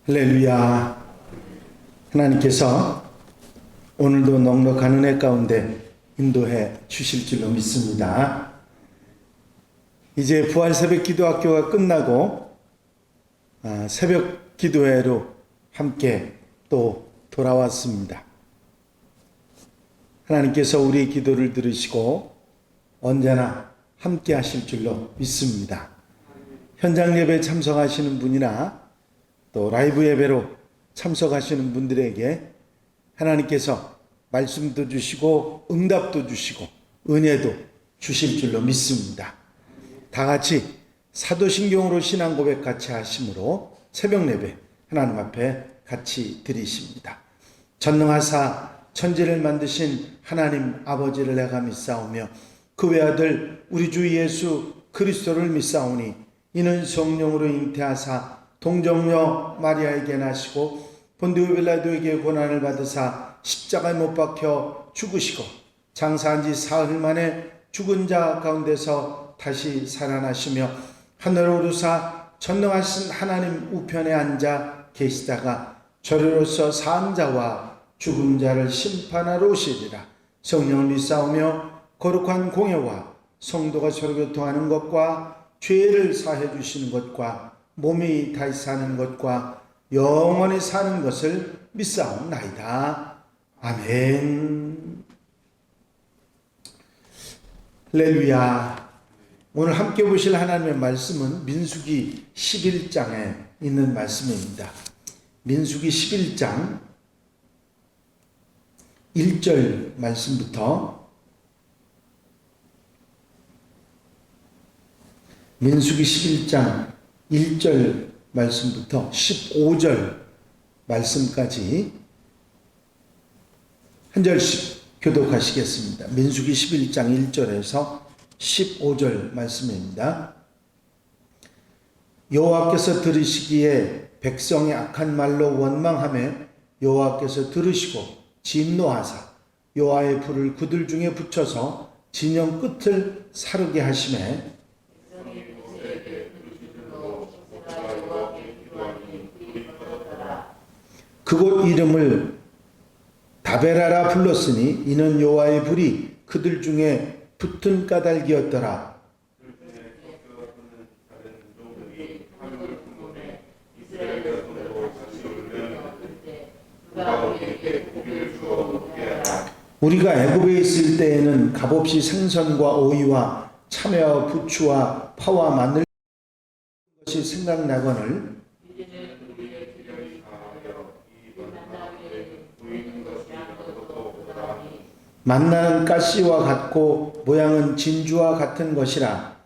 할렐루야. 하나님께서 오늘도 넉넉한 은혜 가운데 인도해 주실 줄로 믿습니다. 이제 부활 새벽 기도학교가 끝나고 새벽 기도회로 함께 또 돌아왔습니다. 하나님께서 우리의 기도를 들으시고 언제나 함께 하실 줄로 믿습니다. 현장 예배에 참석하시는 분이나 또 라이브 예배로 참석하시는 분들에게 하나님께서 말씀도 주시고 응답도 주시고 은혜도 주실 줄로 믿습니다. 다 같이 사도신경으로 신앙 고백 같이 하심으로 새벽 예배 하나님 앞에 같이 드리십니다. 전능하사 천지를 만드신 하나님 아버지를 내가 믿사오며 그 외아들 우리 주 예수 그리스도를 믿사오니 이는 성령으로 잉태하사 동정녀 마리아에게 나시고 본디오 빌라도에게 고난을 받으사 십자가에 못 박혀 죽으시고 장사한 지 사흘 만에 죽은 자 가운데서 다시 살아나시며 하늘로 오르사 전능하신 하나님 우편에 앉아 계시다가 저리로서 산 자와 죽은 자를 심판하러 오시리라. 성령을 믿사오며 거룩한 공예와 성도가 서로 교통하는 것과 죄를 사해 주시는 것과 몸이 다시 사는 것과 영원히 사는 것을 믿사옵나이다. 아멘. 할렐루야. 오늘 함께 보실 하나님의 말씀은 민수기 11장에 있는 말씀입니다. 민수기 11장 1절 말씀부터 민수기 11장 1절 말씀부터 15절 말씀까지 한 절씩 교독하시겠습니다. 민수기 11장 1절에서 15절 말씀입니다. 여호와께서 들으시기에 백성이 악한 말로 원망하며 여호와께서 들으시고 진노하사 여호와의 불을 그들 중에 붙여서 진영 끝을 사르게 하시매 그곳 이름을 다베라라 불렀으니 이는 여호와의 불이 그들 중에 붙은 까닭이었더라. 우리가 애굽에 있을 때에는 값없이 생선과 오이와 참외와 부추와 파와 마늘 것이 생각나거늘 만나는 가시와 같고 모양은 진주와 같은 것이라.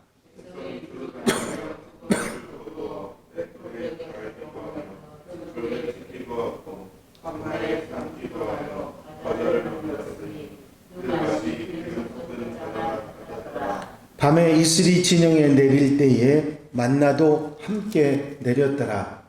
밤에 이슬이 진영에 내릴 때에 만나도 함께 내렸더라.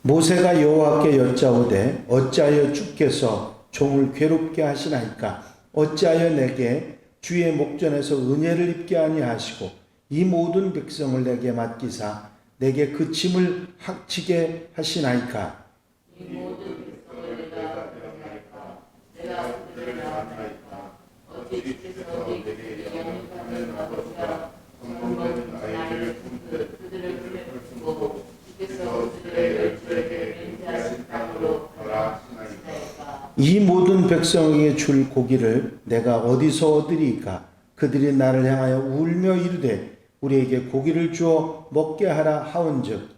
모세가 여호와께 여짜오되 어찌하여 주께서 종을 괴롭게 하시나이까? 어찌하여 내게 주의 목전에서 은혜를 입게 아니하시고 이 모든 백성을 내게 맡기사 내게 그 짐을 합치게 하시나이까? 이 모든 백성을 내가 대하나이까? 내가 그들을 낳나이까? 어찌 주께서 내게 영육하는 아버지가 성공된 아이를 품듯 그들을 풀어주고 주께서 그들의 열조에게 맹세하신 땅으로 가라 하시나이까? 이 모든 백성에게 줄 고기를 내가 어디서 얻으리이까? 그들이 나를 향하여 울며 이르되 우리에게 고기를 주어 먹게 하라 하온즉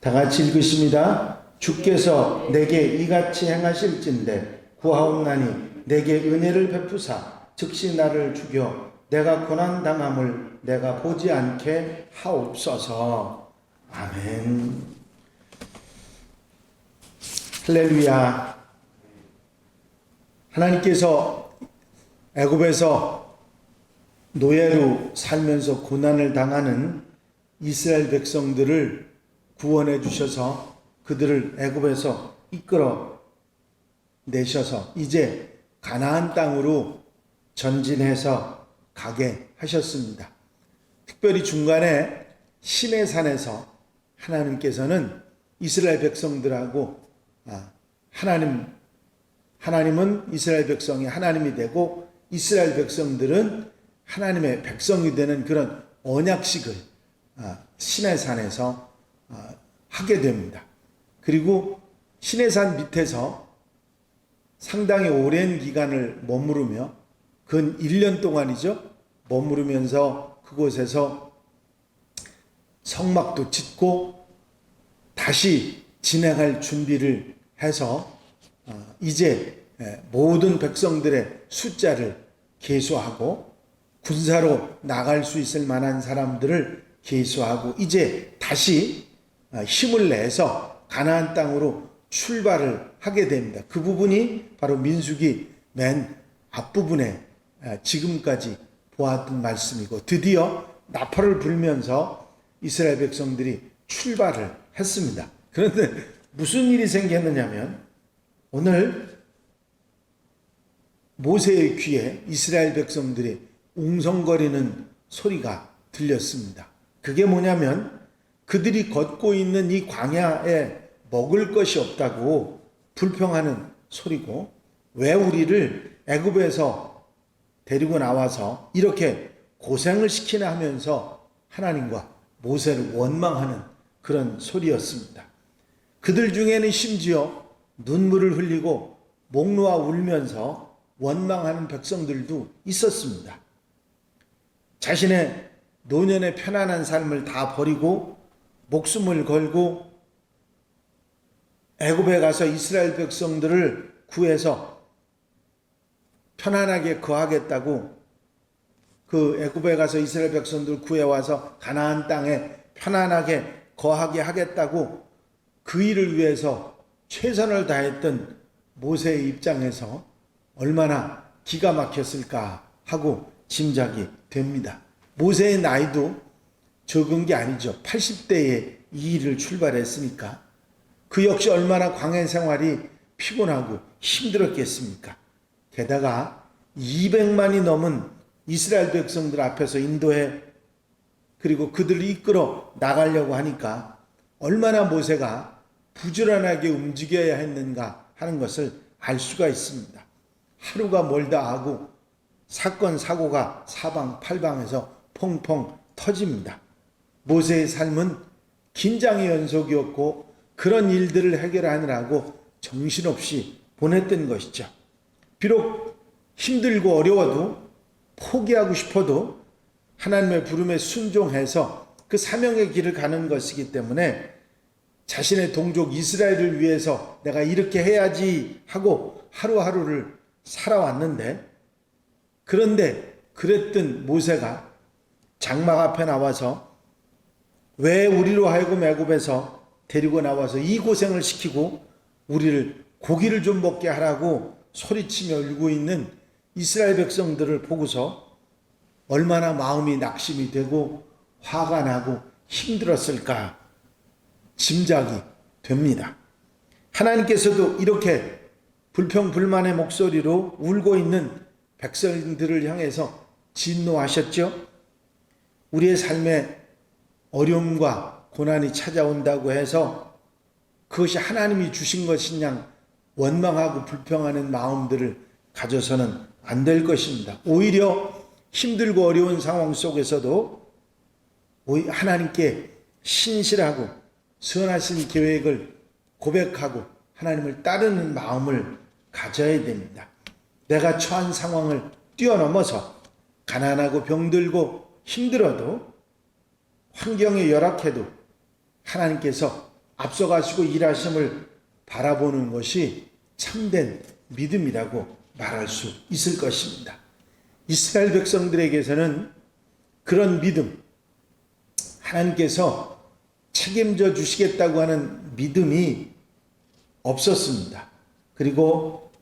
다 같이 읽으십니다. 주께서 내게 이같이 행하실진대 구하옵나니 내게 은혜를 베푸사 즉시 나를 죽여 내가 고난당함을 내가 보지 않게 하옵소서. 아멘. 할렐루야. 하나님께서 애굽에서 노예로 살면서 고난을 당하는 이스라엘 백성들을 구원해 주셔서 그들을 애굽에서 이끌어 내셔서 이제 가나안 땅으로 전진해서 가게 하셨습니다. 특별히 중간에 시내산에서 하나님께서는 이스라엘 백성들하고 하나님은 이스라엘 백성이 하나님이 되고 이스라엘 백성들은 하나님의 백성이 되는 그런 언약식을 시내산에서 하게 됩니다. 그리고 시내산 밑에서 상당히 오랜 기간을 머무르며 근 1년 동안이죠. 머무르면서 그곳에서 성막도 짓고 다시 진행할 준비를 해서 이제 모든 백성들의 숫자를 계수하고 군사로 나갈 수 있을 만한 사람들을 계수하고 이제 다시 힘을 내서 가나안 땅으로 출발을 하게 됩니다. 그 부분이 바로 민수기 맨 앞부분에 지금까지 보았던 말씀이고 드디어 나팔을 불면서 이스라엘 백성들이 출발을 했습니다. 그런데 무슨 일이 생겼느냐면 오늘 모세의 귀에 이스라엘 백성들이 웅성거리는 소리가 들렸습니다. 그게 뭐냐면 그들이 걷고 있는 이 광야에 먹을 것이 없다고 불평하는 소리고 왜 우리를 애굽에서 데리고 나와서 이렇게 고생을 시키나 하면서 하나님과 모세를 원망하는 그런 소리였습니다. 그들 중에는 심지어 눈물을 흘리고 목 놓아 울면서 원망하는 백성들도 있었습니다. 자신의 노년의 편안한 삶을 다 버리고 목숨을 걸고 애굽에 가서 이스라엘 백성들을 구해서 편안하게 거하겠다고 그 애굽에 가서 이스라엘 백성들을 구해와서 가나안 땅에 편안하게 거하게 하겠다고 그 일을 위해서 최선을 다했던 모세의 입장에서 얼마나 기가 막혔을까 하고 짐작이 됩니다. 모세의 나이도 적은 게 아니죠. 80대에 이 일을 출발했으니까 그 역시 얼마나 광야 생활이 피곤하고 힘들었겠습니까? 게다가 200만이 넘은 이스라엘 백성들 앞에서 인도해 그리고 그들을 이끌어 나가려고 하니까 얼마나 모세가 부지런하게 움직여야 했는가 하는 것을 알 수가 있습니다. 하루가 멀다 하고 사건 사고가 사방팔방에서 펑펑 터집니다. 모세의 삶은 긴장의 연속이었고 그런 일들을 해결하느라고 정신없이 보냈던 것이죠. 비록 힘들고 어려워도 포기하고 싶어도 하나님의 부름에 순종해서 그 사명의 길을 가는 것이기 때문에 자신의 동족 이스라엘을 위해서 내가 이렇게 해야지 하고 하루하루를 살아왔는데 그런데 그랬던 모세가 장막 앞에 나와서 왜 우리로 하여금 애굽에서 데리고 나와서 이 고생을 시키고 우리를 고기를 좀 먹게 하라고 소리치며 울고 있는 이스라엘 백성들을 보고서 얼마나 마음이 낙심이 되고 화가 나고 힘들었을까 짐작이 됩니다. 하나님께서도 이렇게 불평불만의 목소리로 울고 있는 백성들을 향해서 진노하셨죠. 우리의 삶에 어려움과 고난이 찾아온다고 해서 그것이 하나님이 주신 것이냐 원망하고 불평하는 마음들을 가져서는 안 될 것입니다. 오히려 힘들고 어려운 상황 속에서도 하나님께 신실하고 선하신 계획을 고백하고 하나님을 따르는 마음을 가져야 됩니다. 내가 처한 상황을 뛰어넘어서 가난하고 병들고 힘들어도 환경이 열악해도 하나님께서 앞서가시고 일하심을 바라보는 것이 참된 믿음이라고 말할 수 있을 것입니다. 이스라엘 백성들에게서는 그런 믿음, 하나님께서 책임져 주시겠다고 하는 믿음이 없었습니다. 그리고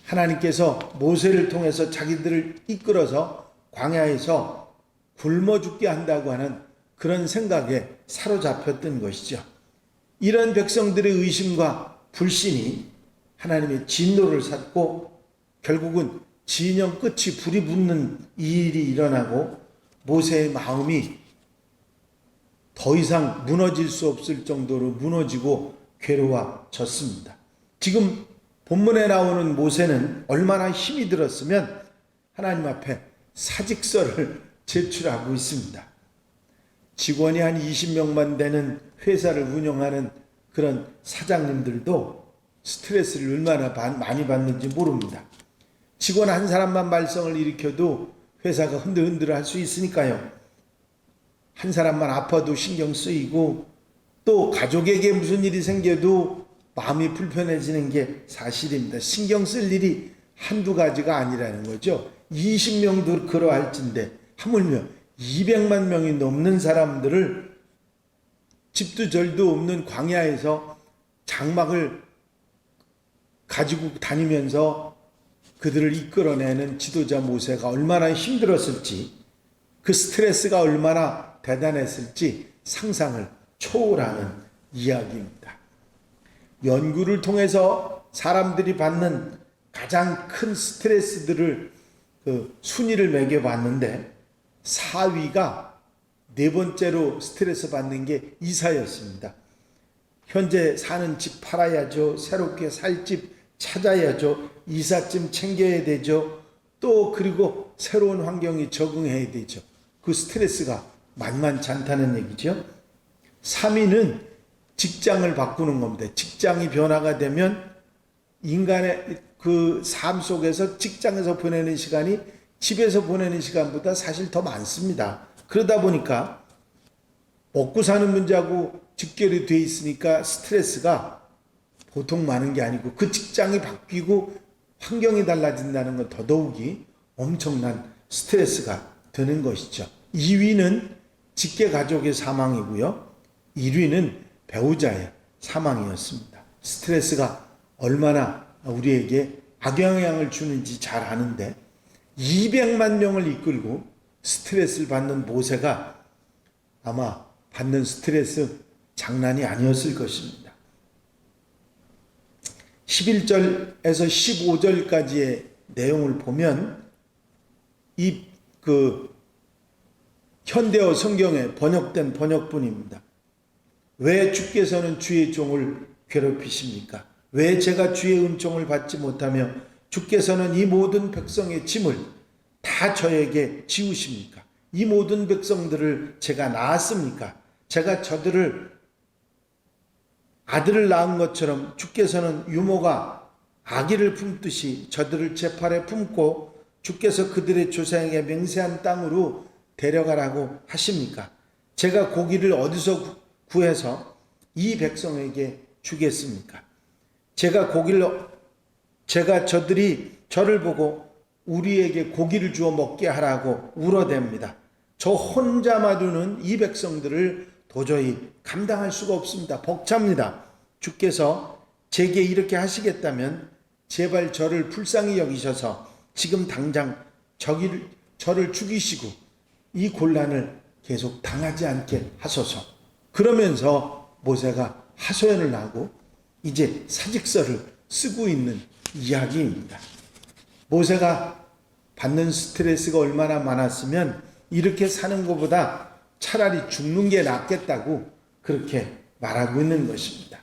하나님께서 모세를 통해서 자기들을 이끌어서 광야에서 굶어 죽게 한다고 하는 그런 생각에 사로잡혔던 것이죠. 이런 백성들의 의심과 불신이 하나님의 진노를 샀고 결국은 진영 끝이 불이 붙는 이 일이 일어나고 모세의 마음이 더 이상 무너질 수 없을 정도로 무너지고 괴로워졌습니다. 지금 본문에 나오는 모세는 얼마나 힘이 들었으면 하나님 앞에 사직서를 제출하고 있습니다. 직원이 한 20명만 되는 회사를 운영하는 그런 사장님들도 스트레스를 얼마나 많이 받는지 모릅니다. 직원 한 사람만 말썽을 일으켜도 회사가 흔들흔들 할 수 있으니까요. 한 사람만 아파도 신경 쓰이고 또 가족에게 무슨 일이 생겨도 마음이 불편해지는 게 사실입니다. 신경 쓸 일이 한두 가지가 아니라는 거죠. 20명도 그러할진데 하물며 200만 명이 넘는 사람들을 집도 절도 없는 광야에서 장막을 가지고 다니면서 그들을 이끌어내는 지도자 모세가 얼마나 힘들었을지, 그 스트레스가 얼마나 대단했을지 상상을 초월하는 이야기입니다. 연구를 통해서 사람들이 받는 가장 큰 스트레스들을 순위를 매겨봤는데 4위가 네 번째로 스트레스 받는 게 이사였습니다. 현재 사는 집 팔아야죠. 새롭게 살 집 찾아야죠. 이삿짐 챙겨야 되죠. 또 그리고 새로운 환경에 적응해야 되죠. 그 스트레스가 만만치 않다는 얘기죠. 3위는 직장을 바꾸는 겁니다. 직장이 변화가 되면 인간의 그 삶 속에서 직장에서 보내는 시간이 집에서 보내는 시간보다 사실 더 많습니다. 그러다 보니까 먹고 사는 문제하고 직결이 돼 있으니까 스트레스가 보통 많은 게 아니고 그 직장이 바뀌고 환경이 달라진다는 건 더더욱이 엄청난 스트레스가 드는 것이죠. 2위는 직계 가족의 사망이고요. 1위는 배우자의 사망이었습니다. 스트레스가 얼마나 우리에게 악영향을 주는지 잘 아는데 200만 명을 이끌고 스트레스를 받는 모세가 아마 받는 스트레스 장난이 아니었을 것입니다. 11절에서 15절까지의 내용을 보면 이 현대어 성경에 번역된 번역본입니다. 왜 주께서는 주의 종을 괴롭히십니까? 왜 제가 주의 은총을 받지 못하며 주께서는 이 모든 백성의 짐을 다 저에게 지우십니까? 이 모든 백성들을 제가 낳았습니까? 제가 저들을 아들을 낳은 것처럼 주께서는 유모가 아기를 품듯이 저들을 제 팔에 품고 주께서 그들의 조상에게 맹세한 땅으로 데려가라고 하십니까? 제가 고기를 어디서 구해서 이 백성에게 주겠습니까? 제가 저들이 저를 보고 우리에게 고기를 주어 먹게 하라고 울어댑니다. 저 혼자마저는 이 백성들을 도저히 감당할 수가 없습니다. 벅찹니다. 주께서 제게 이렇게 하시겠다면 제발 저를 불쌍히 여기셔서 지금 당장 저를 죽이시고 이 곤란을 계속 당하지 않게 하소서. 그러면서 모세가 하소연을 하고 이제 사직서를 쓰고 있는 이야기입니다. 모세가 받는 스트레스가 얼마나 많았으면 이렇게 사는 것보다 차라리 죽는 게 낫겠다고 그렇게 말하고 있는 것입니다.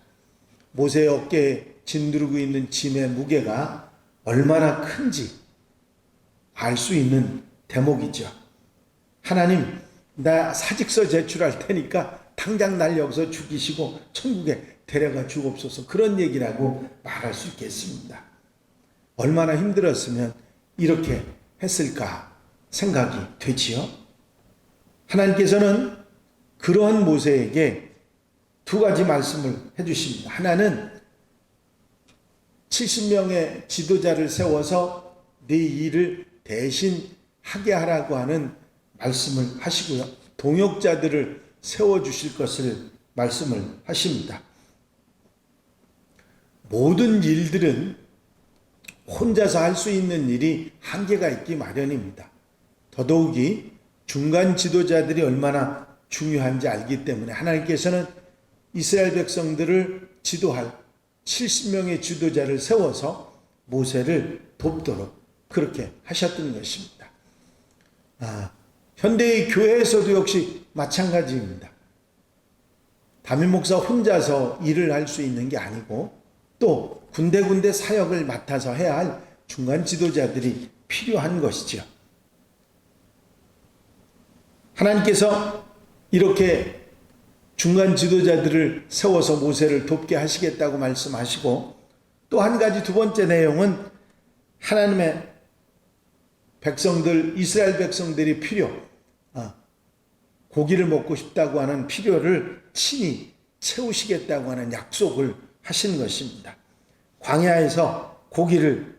모세의 어깨에 짓누르고 있는 짐의 무게가 얼마나 큰지 알 수 있는 대목이죠. 하나님, 나 사직서 제출할 테니까 당장 날 여기서 죽이시고 천국에 데려가 주옵소서, 그런 얘기라고 말할 수 있겠습니다. 얼마나 힘들었으면 이렇게 했을까 생각이 되지요. 하나님께서는 그러한 모세에게 두 가지 말씀을 해주십니다. 하나는 70명의 지도자를 세워서 네 일을 대신 하게 하라고 하는 말씀을 하시고요. 동역자들을 세워주실 것을 말씀을 하십니다. 모든 일들은 혼자서 할 수 있는 일이 한계가 있기 마련입니다. 더더욱이 중간 지도자들이 얼마나 중요한지 알기 때문에 하나님께서는 이스라엘 백성들을 지도할 70명의 지도자를 세워서 모세를 돕도록 그렇게 하셨던 것입니다. 현대의 교회에서도 역시 마찬가지입니다. 담임 목사 혼자서 일을 할 수 있는 게 아니고 또 군데군데 사역을 맡아서 해야 할 중간 지도자들이 필요한 것이죠. 하나님께서 이렇게 중간 지도자들을 세워서 모세를 돕게 하시겠다고 말씀하시고 또 한 가지 두 번째 내용은 하나님의 백성들, 이스라엘 백성들이 고기를 먹고 싶다고 하는 필요를 친히 채우시겠다고 하는 약속을 하신 것입니다. 광야에서 고기를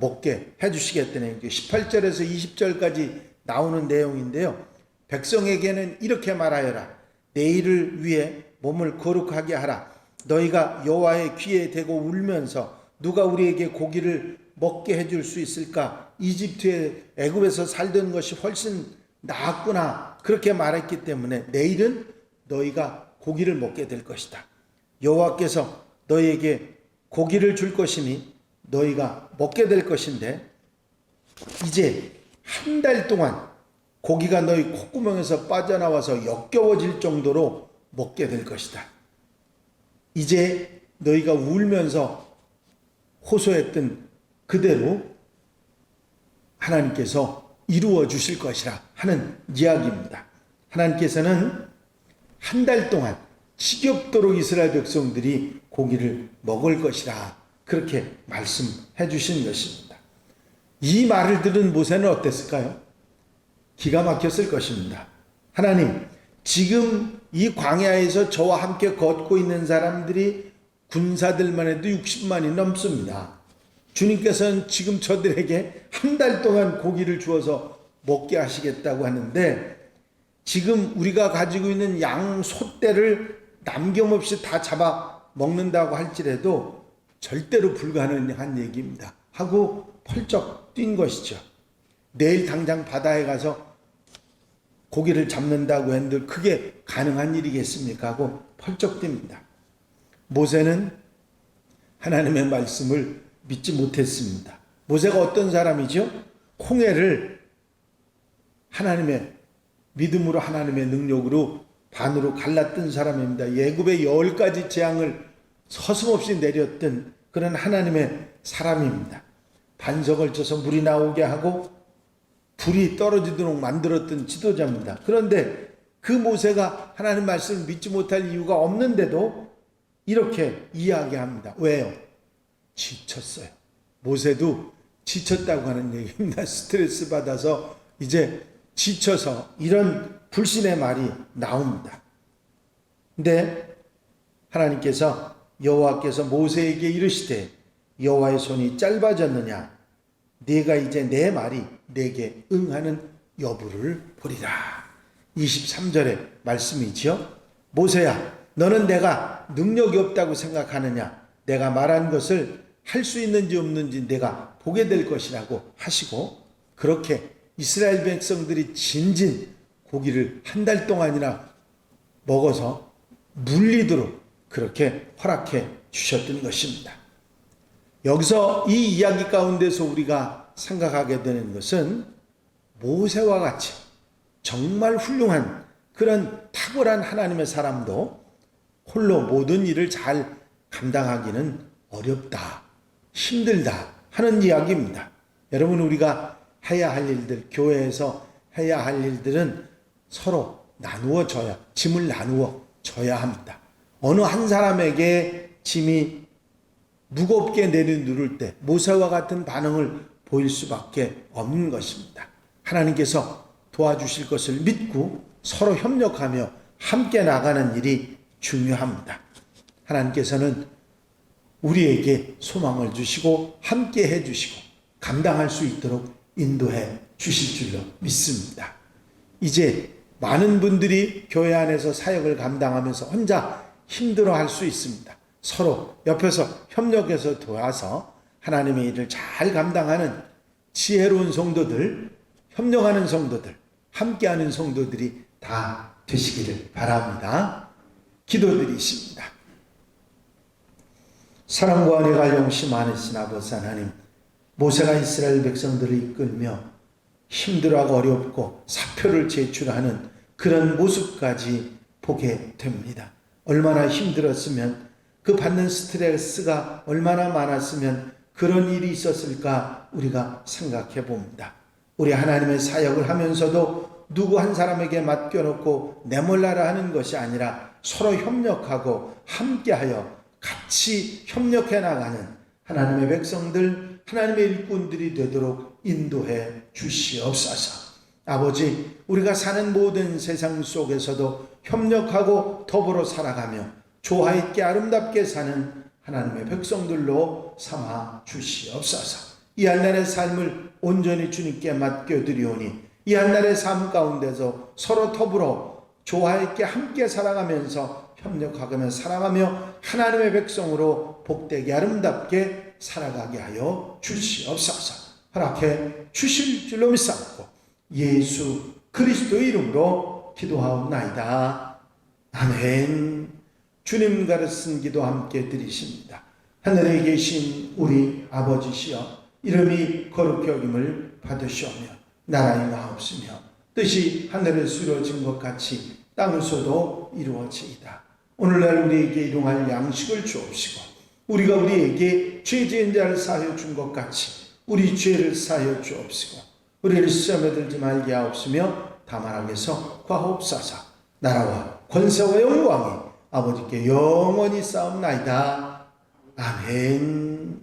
먹게 해주시겠다는 18절에서 20절까지 나오는 내용인데요. 백성에게는 이렇게 말하여라. 내일을 위해 몸을 거룩하게 하라. 너희가 여호와의 귀에 대고 울면서 누가 우리에게 고기를 먹게 해줄 수 있을까? 이집트에 애굽에서 살던 것이 훨씬 나았구나. 그렇게 말했기 때문에 내일은 너희가 고기를 먹게 될 것이다. 여호와께서 너희에게 고기를 줄 것이니 너희가 먹게 될 것인데 이제 한 달 동안 고기가 너희 콧구멍에서 빠져나와서 역겨워질 정도로 먹게 될 것이다. 이제 너희가 울면서 호소했던 그대로 하나님께서 이루어 주실 것이라 하는 이야기입니다. 하나님께서는 한 달 동안 지겹도록 이스라엘 백성들이 고기를 먹을 것이라 그렇게 말씀해 주신 것입니다. 이 말을 들은 모세는 어땠을까요? 기가 막혔을 것입니다. 하나님, 지금 이 광야에서 저와 함께 걷고 있는 사람들이 군사들만 해도 60만이 넘습니다. 주님께서는 지금 저들에게 한 달 동안 고기를 주어서 먹게 하시겠다고 하는데 지금 우리가 가지고 있는 양, 소떼를 남김없이 다 잡아 먹는다고 할지라도 절대로 불가능한 얘기입니다. 하고 펄쩍 뛴 것이죠. 내일 당장 바다에 가서 고기를 잡는다고 했는데 그게 가능한 일이겠습니까? 하고 펄쩍 뜁니다. 모세는 하나님의 말씀을 믿지 못했습니다. 모세가 어떤 사람이죠? 홍해를 하나님의 믿음으로 하나님의 능력으로 반으로 갈랐던 사람입니다. 애굽의 10가지 재앙을 서슴없이 내렸던 그런 하나님의 사람입니다. 반석을 쳐서 물이 나오게 하고 불이 떨어지도록 만들었던 지도자입니다. 그런데 그 모세가 하나님 말씀을 믿지 못할 이유가 없는데도 이렇게 이야기합니다. 왜요? 지쳤어요. 모세도 지쳤다고 하는 얘기입니다. 스트레스 받아서 이제 지쳐서 이런 불신의 말이 나옵니다. 근데 하나님께서 여호와께서 모세에게 이르시되 여호와의 손이 짧아졌느냐? 네가 이제 내 말이 내게 응하는 여부를 보리라. 23절의 말씀이지요. 모세야, 너는 내가 능력이 없다고 생각하느냐? 내가 말한 것을 할 수 있는지 없는지 내가 보게 될 것이라고 하시고 그렇게 이스라엘 백성들이 진진 고기를 한 달 동안이나 먹어서 물리도록 그렇게 허락해 주셨던 것입니다. 여기서 이 이야기 가운데서 우리가 생각하게 되는 것은 모세와 같이 정말 훌륭한 그런 탁월한 하나님의 사람도 홀로 모든 일을 잘 감당하기는 어렵다, 힘들다 하는 이야기입니다. 여러분, 우리가 해야 할 일들, 교회에서 해야 할 일들은 서로 나누어 져야, 짐을 나누어 져야 합니다. 어느 한 사람에게 짐이 무겁게 내려누를 때 모세와 같은 반응을 보일 수밖에 없는 것입니다. 하나님께서 도와주실 것을 믿고 서로 협력하며 함께 나가는 일이 중요합니다. 하나님께서는 우리에게 소망을 주시고 함께 해주시고 감당할 수 있도록 인도해 주실 줄로 믿습니다. 이제 많은 분들이 교회 안에서 사역을 감당하면서 혼자 힘들어할 수 있습니다. 서로 옆에서 협력해서 도와서 하나님의 일을 잘 감당하는 지혜로운 성도들, 협력하는 성도들, 함께하는 성도들이 다 되시기를 바랍니다. 기도드리십니다. 사랑과 은혜가 용시 많으신 아버지 하나님, 모세가 이스라엘 백성들을 이끌며 힘들어하고 어렵고 사표를 제출하는 그런 모습까지 보게 됩니다. 얼마나 힘들었으면, 그 받는 스트레스가 얼마나 많았으면 그런 일이 있었을까 우리가 생각해 봅니다. 우리 하나님의 사역을 하면서도 누구 한 사람에게 맡겨놓고 내몰라라 하는 것이 아니라 서로 협력하고 함께하여 같이 협력해 나가는 하나님의 백성들, 하나님의 일꾼들이 되도록 인도해 주시옵소서. 아버지, 우리가 사는 모든 세상 속에서도 협력하고 더불어 살아가며 조화 있게 아름답게 사는 하나님의 백성들로 삼아 주시옵소서. 이 한날의 삶을 온전히 주님께 맡겨드리오니 이 한날의 삶 가운데서 서로 더불어 조화 있게 함께 살아가면서 협력하며 사랑하며 하나님의 백성으로 복되게 아름답게 살아가게 하여 주시옵소서. 허락해 주실 줄로 믿사옵고 예수 그리스도의 이름으로 기도하옵나이다. 아멘. 주님 가르친 기도 함께 드리십니다. 하늘에 계신 우리 아버지시여, 이름이 거룩히 여김을 받으시오며 나라의 마옵시며 뜻이 하늘에서 이루어진 것 같이 땅에서도 이루어지이다. 오늘날 우리에게 일용할 양식을 주옵시고 우리가 우리에게 죄 지은 자를 사하여 준 것 같이 우리 죄를 사하여 주옵시고 우리를 시험에 들지 말게 하옵시며 다만 악에서 구하옵소서. 나라와 권세와 영광이 아버지께 영원히 싸움나이다. 아멘.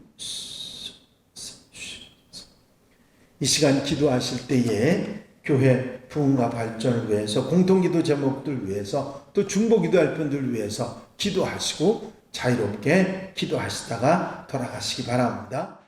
이 시간 기도하실 때에 교회 부흥과 발전을 위해서, 공통기도 제목들 위해서, 또 중보기도할 분들 위해서 기도하시고 자유롭게 기도하시다가 돌아가시기 바랍니다.